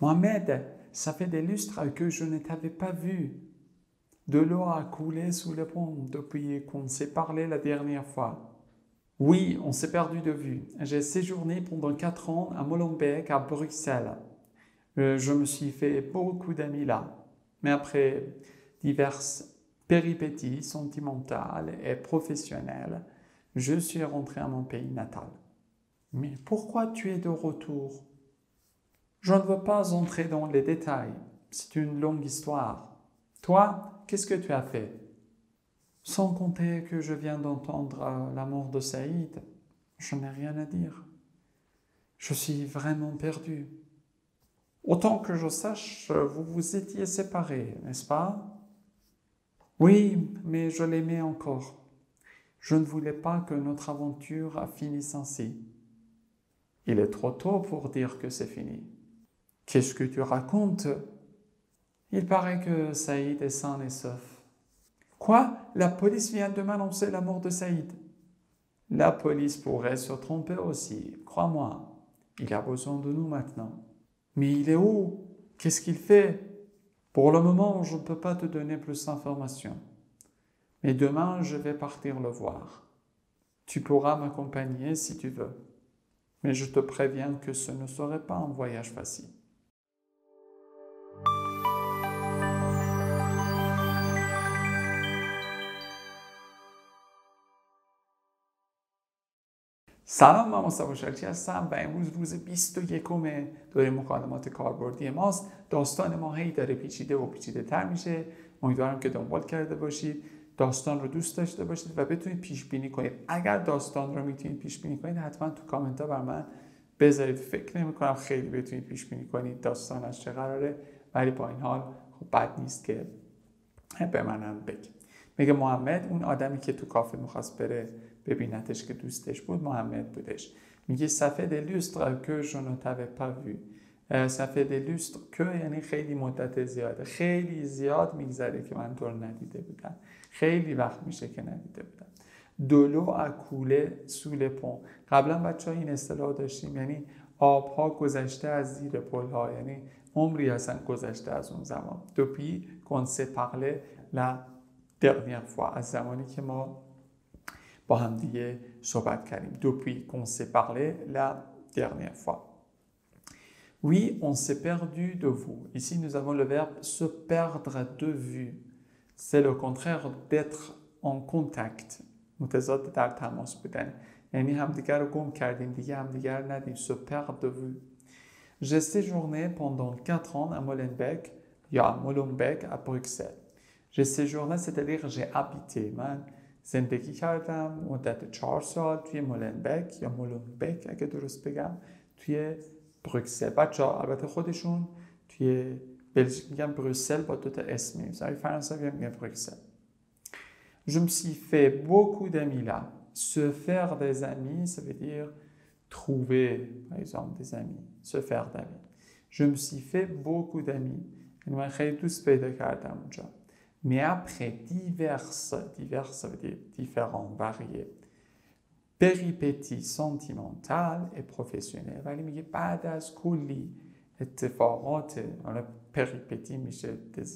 Mohamed, ça fait des lustres que je ne t'avais pas vu. De l'eau a coulé sous le pont depuis qu'on s'est parlé la dernière fois. Oui, on s'est perdu de vue. J'ai séjourné pendant 4 ans à Molenbeek, à Bruxelles. Je me suis fait beaucoup d'amis là. Mais après diverses péripéties sentimentales et professionnelles, je suis rentré à mon pays natal. Mais pourquoi tu es de retour? Je ne veux pas entrer dans les détails. C'est une longue histoire. Toi, qu'est-ce que tu as fait? Sans compter que je viens d'entendre la mort de Saïd, je n'ai rien à dire. Je suis vraiment perdu. Autant que je sache, vous vous étiez séparés, n'est-ce pas? Oui, mais je l'aimais encore. Je ne voulais pas que notre aventure finisse ainsi. Il est trop tôt pour dire que c'est fini. Qu'est-ce que tu racontes? Il paraît que Saïd est sain et sauf. Quoi? La police vient de m'annoncer la mort de Saïd. La police pourrait se tromper aussi, crois-moi. Il a besoin de nous maintenant. Mais il est où? Qu'est-ce qu'il fait? Pour le moment, je ne peux pas te donner plus d'informations. Mais demain, je vais partir le voir. Tu pourras m'accompagner si tu veux. Mais je te préviens que ce ne serait pas un voyage facile. سلام، من مصطفی شاکری هستم و امروز روز 21 دوره مکالمات کاربردی ماست. داستان ما هی داره پیچیده و پیچیده تر میشه. امیدوارم که دنبال کرده باشید، داستان رو دوست داشته باشید و بتونید پیش بینی کنید. اگر داستان رو میتونید پیش بینی کنید حتما تو کامنت ها بر من بذارید. فکر نمی کنم خیلی بتونید پیش بینی کنید داستان از چه قراره، ولی با این حال خب بد نیست که به منم بگید. میگه محمد، اون آدمی که تو کافه میخواست بره ببینتش که دوستش بود محمد بودش. میگه ça fait des lustres que je ne t'avais pas vu. ça fait des lustres que یعنی خیلی مدت زیاده، خیلی زیاد میگذره که من تو رو ندیده بودم، خیلی وقت میشه که ندیده بودم. de l'eau a coulé sous les ponts. قبلا بچه ها این اصطلاح داشتیم، یعنی آبها گذشته از زیر پل ها، یعنی عمری اصلا گذشته از اون زمان. depuis qu'on s'est parlé la dernière fois، از زمانی که ما با هم دیگه صحبت کردیم. depuis qu'on s'est parlé la dernière fois. Oui, on s'est perdu de vous. Ici, nous avons le verbe se perdre de vue. C'est le contraire d'être en contact. متضاد در تماس بودن. یعنی همدیگر رو گم کردیم، دیگه همدیگر رو ندیم. Se perdre de vue. J'ai séjourné pendant 4 ans à Molenbeek, یا à Molenbeek à Bruxelles. J'ai séjourné, c'est-à-dire j'ai habité. من زندگی کردم مدت 4 سال توی مولنبک یا مولنبک اگه درست بگم، توی بروکسل. بچه‌ها البته خودشون توی بلژیک میگن بروسل با 2 تا اس می‌نویسن، فرانسوی میگن بروکسل. Je me suis fait beaucoup d'amis là. Se faire des amis, ça veut dire trouver, par exemple, des amis. Se faire d'amis. Je me suis fait beaucoup d'amis. یعنی من خیلی دوست پیدا کردم اونجا. Mais après diverses, ça veut dire différents, variés, péripéties sentimentales et professionnelles. ولی میگه بعد از کلی اتفاقات، پریپتی میشه des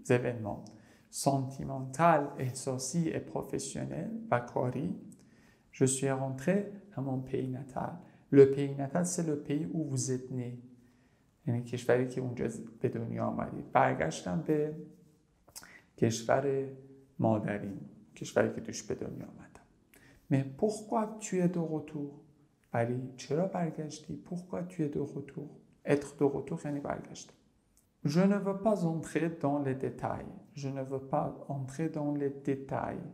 événements sentimentales, احساسی et professionnels و کاری. Je suis rentré à mon pays natal. Le pays natal, c'est le pays où vous êtes né. یعنی کشوری که اونجا به دنیا آمدید. برگشتم به کشور مادریم، کشوری که توش به دنیا آمدم. Mais pourquoi tu es de retour؟ ولی چرا برگشتی؟ Pourquoi tu es de retour؟ être de retour یعنی برگشت. Je ne veux pas entrer dans les détails. Je ne veux pas entrer dans les détails.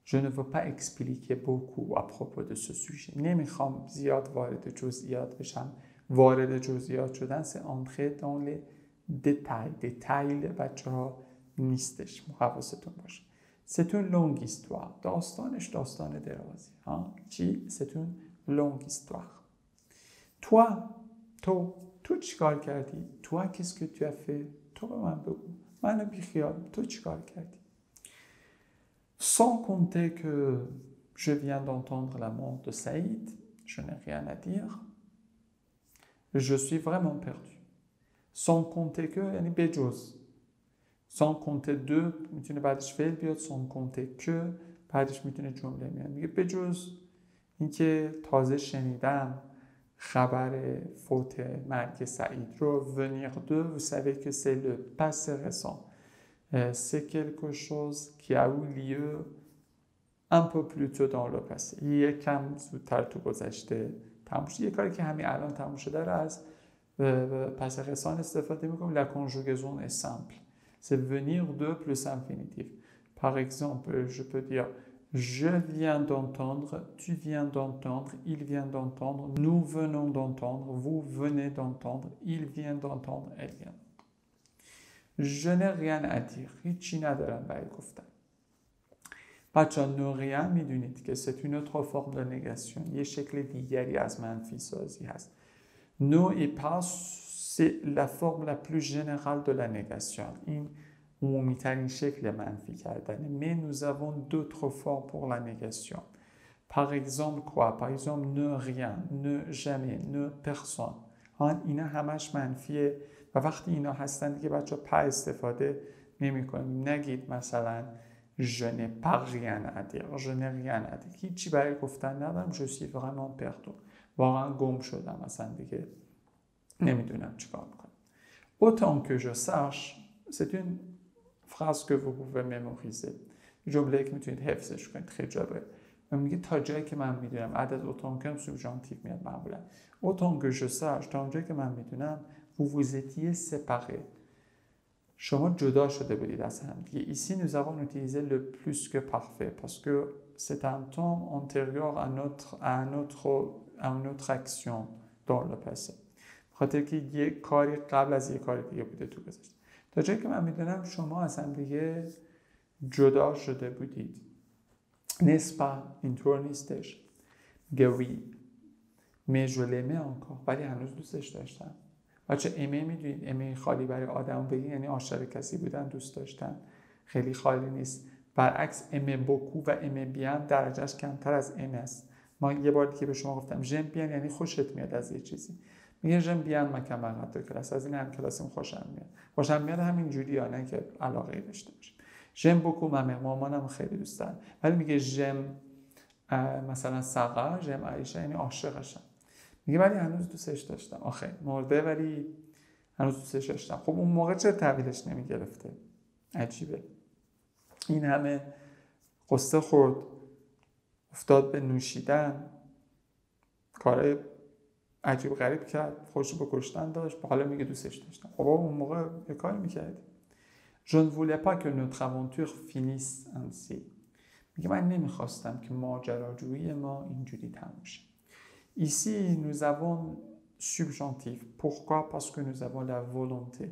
Je ne veux pas expliquer beaucoup à propos de ce sujet. نمیخوام زیاد وارد جزئیات بشم. وارد جزئیات شدن c'est entrer dans les détails. détails بچه ها نیستش، حواستون باشه. C'est une longue histoire. داستانش داستان درازی. چی؟ C'est une longue histoire. Toi, تو چیکار کردی؟ Toi, qu'est-ce que tu as fait؟ تو به من بگو. منو بیخیال. تو چیکار کردی؟ Sans compter que je viens d'entendre la mort de Saïd, je n'ai rien à dire. Je suis vraiment perdu. sans compter que یعنی بجز. sans compter de میتونه بعدش فعل بیاد، sans compter que بعدش میتونه جمله میاد. میگه بجز اینکه تازه شنیدم خبر فوت مرگ سعید رو. venir de, vous savez que c'est le passé récent. C'est quelque chose qui a eu lieu un peu plus tôt dans le passé. یکم زودتر تو گذشته تموم شده. یه کاری که همین الان تموم شده رو از passé récent استفاده میکنیم. La conjugaison est simple. C'est venir de plus infinitif. Par exemple, je peux dire je viens d'entendre, tu viens d'entendre, il vient d'entendre, nous venons d'entendre, vous venez d'entendre, il vient d'entendre, elle vient. Je n'ai rien à dire. هیچی ندارم برای گفتن. بچه ne rien میدونید که c'est une autre forme de négation. یه شکل دیگری از منفی سازی هست. No et pas, c'est la forme la plus générale de la négation. این عمومی‌ترین شکل منفی کردن. Mais nous avons d'autres formes pour la négation. Par exemple quoi? Par exemple ne rien, ne jamais, ne personne. اینا همش منفیه و وقتی اینا هستن دیگه بچه ها استفاده نمی کنیم. نگید مثلا je n'ai pas rien à dire, je n'ai rien à dire. هیچی برای گفتن ندارم. je suis vraiment perdu. واقعا گم شدم مثلا دیگه نمیدونم چیکار کنم. Autant que je sache, c'est une phrase que vous pouvez mémoriser. جمله که میتونید حفظش کنید. خیلی جالبه. میگه تا جایی که من میدونم. عدد autant que subjonctif میاد معمولا. Autant que je sache, تا اونجایی که من میدونم vous vous étiez séparés. شما جدا شده بودید از هم دیگه. Ici nous avons utilisé le plus que parfait parce que c'est un temps antérieur à une autre action dans le passé. بخاطر که یه کاری قبل از یه کار دیگه بوده تو گذشته. تا جایی که من میدونم شما از هم دیگه جدا شده بودید. n'est-ce pas؟ اینطور نیستش. oui mais je l'aimais encore. ولی هنوز دوستش داشتم. بچه ایمه میدونید ایمه خالی برای آدم بگی یعنی عاشق کسی بودن، دوست داشتن. خیلی خالی نیست. برعکس ایمه بوکو و ایمه بیان درجهش کمتر از ایمه است. ما یه بار دیگه به شما گفتم ژم بیان یعنی خوشت میاد از یه چیزی. میگه ژم بیان مکم بغت کلاس، از این هم کلاسیم خوشم میاد. خوشم میاد همین جوری ها، نه که علاقه داشته باشم. ژم بوکو مامانم خیلی دوست دارم. ولی میگه ژم مثلا ساقا، ژم عایشه یعنی عاشقشم. میگه ولی هنوز دوستش داشتم. آخه مرده ولی هنوز دوستش داشتم. خب اون موقع چرا تحویلش نمیگرفته؟ عجیبه. این همه قصه خورد، افتاد به نوشیدن، کار عجیب غریب کرد، خودش به کشتن داشت، حالا میگه دوستش داشتم. خب اون موقع یه کاری میکردی. Je ne voulais pas que notre aventure finisse ainsi. میگه من نمیخواستم که ماجراجویی ما اینجوری تموم شه. Ici, nous avons subjonctif. Pourquoi? Parce que nous avons la volonté.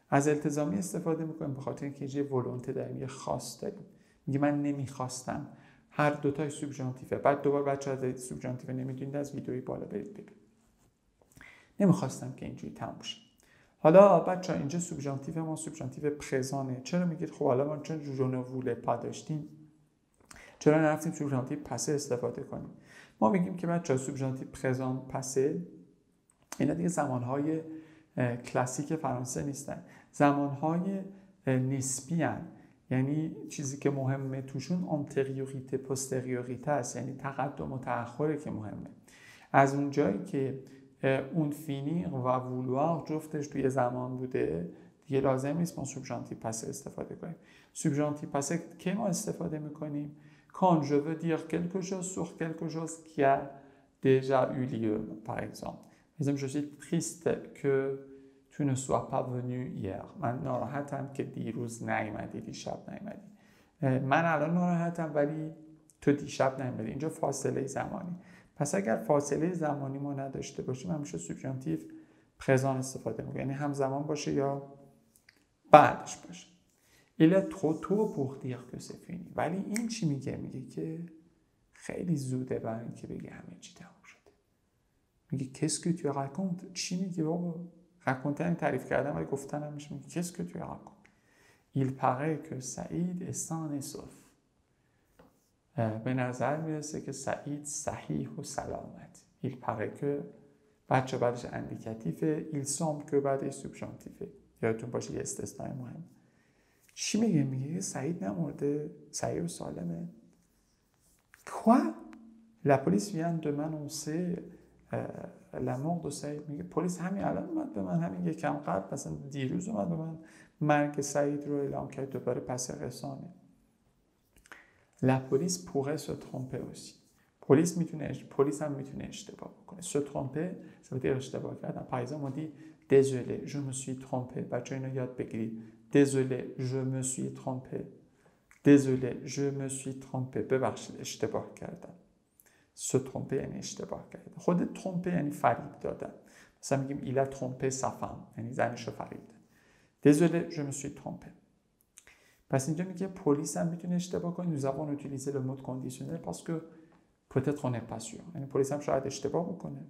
از التزامی استفاده میکنیم به خاطر اینکه یه ولونته داریم، یه خواست داریم. میگه من نمیخواستم. هر دوتای سوبژانتیفه. بعد دوباره بچه‌ها از سوبژانتیف نمیدونید از ویدیوی بالا برید ببینید. نمیخواستم که اینجوری تموم شه. حالا بچه‌ها اینجا سوبژانتیف ما سوبژانتیف پرزانه. چرا میگید خب حالا ما چون ژونوول پا داشتیم چرا نرفتیم سوبژانتیف پسه استفاده کنیم؟ ما میگیم که بچه‌ها سوبژانتیف پرزان پسه اینا دیگه زمانهای کلاسیک فرانسه نیستن. زمانهای نسبی هن. یعنی چیزی که مهمه توشون آنتریوریته پوستریوریته است، یعنی تقدم و تأخره که مهمه. از اون جایی که اون فینیر و وولوار جفتش توی زمان بوده دیگه لازم نیست ما سوبژانتیف پسه استفاده کنیم. سوبژانتیف پسه که ما استفاده میکنیم quand je veux dire quelque chose sur quelque chose qui a déjà eu lieu, par exemple. Je suis triste que tu ne sois pas venu hier. من ناراحتم که دیروز نیامدی، دیشب نیامدی. من الان ناراحتم ولی تو دیشب نیامدی. اینجا فاصله زمانی. پس اگر فاصله زمانی ما نداشته باشیم همیشه سوبژانتیو پرزان استفاده می‌کنیم. یعنی همزمان باشه یا بعدش باشه. Il est trop tôt pour dire que c'est fini. ولی این چی میگه؟ میگه که خیلی زوده برای اینکه بگه همه چی تموم شده. میگه qu'est-ce que tu racontes؟ چی میگه بابا؟ raconter تعریف کردن ولی گفتن هم میشه. میگه qu'est-ce que tu racontes؟ Il paraît que Saïd est sain et sauf. به نظر میرسه که سعید صحیح و سلامت. Il paraît que بچه بعدش اندیکاتیفه، ایل سامبل که بعدش سوبژانتیفه. یادتون باشه یه استثنای مهم. چی میگه؟ میگه سعید نمرده، سعید سالمه. Quoi? La police vient de m'annoncer la mort de سعید. میگه پلیس همین الان اومد به من، همین یکم قبل، مثلا دیروز اومد به من مرگ سعید رو اعلام کرد، دوباره پس رسانه. La police pourrait se tromper aussi. پلیس هم میتونه اشتباه بکنه. se tromper ça veut dire اشتباه کردن. par exemple on dit désolé je me suis trompé. بچه‌ها اینو یاد بگیرید. désolé je me suis trompé. désolé je me suis trompé. ببخشید اشتباه کردم. se tromper یعنی اشتباه کردن. خود tromper یعنی فریب دادن. مثلا میگیم il a trompé sa femme یعنی زنشو فریب داد. désolé je me suis trompé. پس اینجا میگه پلیس هم میتونه اشتباه کنه. nous avons utilisé le mot conditionnel parce que peut-être on n'est pas sûr. یعنی پلیس هم شاید اشتباه بکنه.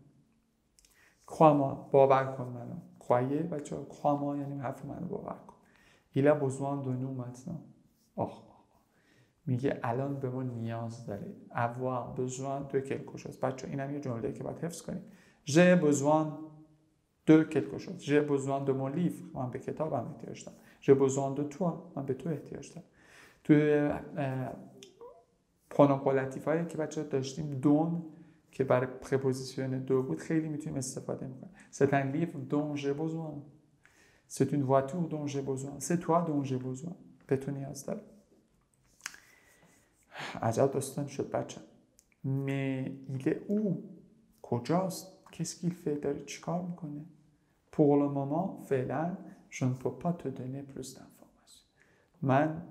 crois-moi باور کن منو. croyez بچه‌ها crois-moi یعنی حرف منو باور کن. il a besoin de nous maintenant. میگه الان به ما نیاز داره. avoir besoin de quelque chose. بچه‌ها اینم یه جمله‌ای که باید حفظ کنید. j'ai besoin de quelque chose. j'ai besoin de mon livre. من به کتابم احتیاج دارم. j'ai besoin de toi. من به تو احتیاج دارم. توی پرونوم کولاتیف هایی که بچه‌ها داشتیم دون که برای پرپوزیسیون دو بود خیلی میتونیم استفاده میکنیم. c'est un livre dont j'ai besoin. c'est une voiture dont j'ai besoin. c'est toi dont j'ai besoin. به تو نیاز دارم. عجب داستان شد بچه. mais il est où؟ کجاست؟ qu'est-ce qu'il fait؟ داره چیکار میکنه؟ pour le moment فعلا je ne peux pas te donner plus d'informations. من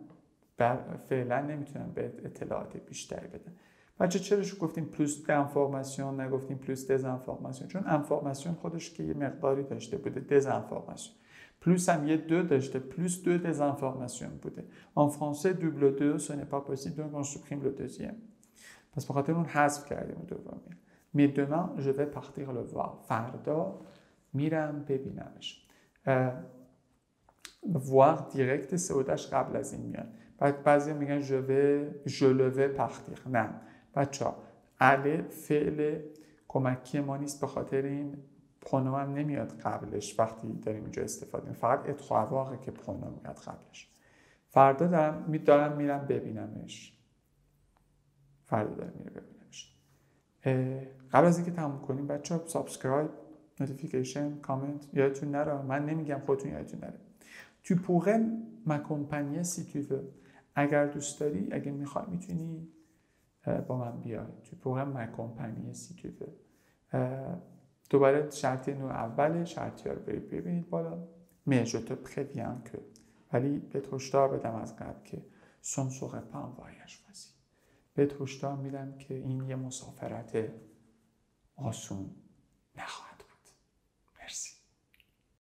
فعلا نمیتونم به اطلاعات بیشتری بدم. بچه چرا گفتیم پلوس انفورماسیون نگفتیم پلوس دزانفورماسیون؟ چون انفورماسیون خودش که یه مقداری داشته بوده، دزانفورماسیون پلوس هم یه دو داشته، پلوس دو دزانفورماسیون بوده. en français double 2 ce n'est pas possible donc on supprime le deuxième. پس به خاطر اون حذف کردیم دومی. mais demain je vais partir le voir. فردا میرم ببینمش. voir direct سعودش قبل از این میاد. بعد بعضی میگن je le vais partir. نه بچه‌ها اله فعل کمکی ما نیست، به خاطر این پرونوم هم نمیاد قبلش وقتی داریم اینجا استفاده می‌کنیم. فقط اتخواواقه که پرونوم میاد قبلش. فردا دارم میرم ببینمش. فردا دارم میرم ببینمش. قبل از اینکه تموم کنیم بچه‌ها سابسکرایب، نوتیفیکیشن، کامنت یادتون نره. من نمیگم خودتون یادتون نره. tu pourrais m'accompagner si tu veux. اگر دوست داری، اگه میخوای میتونی با من بیای. tu pourrais m'accompagner si tu veux. دوباره شرطی نوع اوله، شرطی ها رو ببینید بالا. mais je te préviens que. ولی بهت هشدار بدم از قبل که ce ne serait pas un voyage facile. بهت هشدار میدم که این یه مسافرت آسون نخواهد.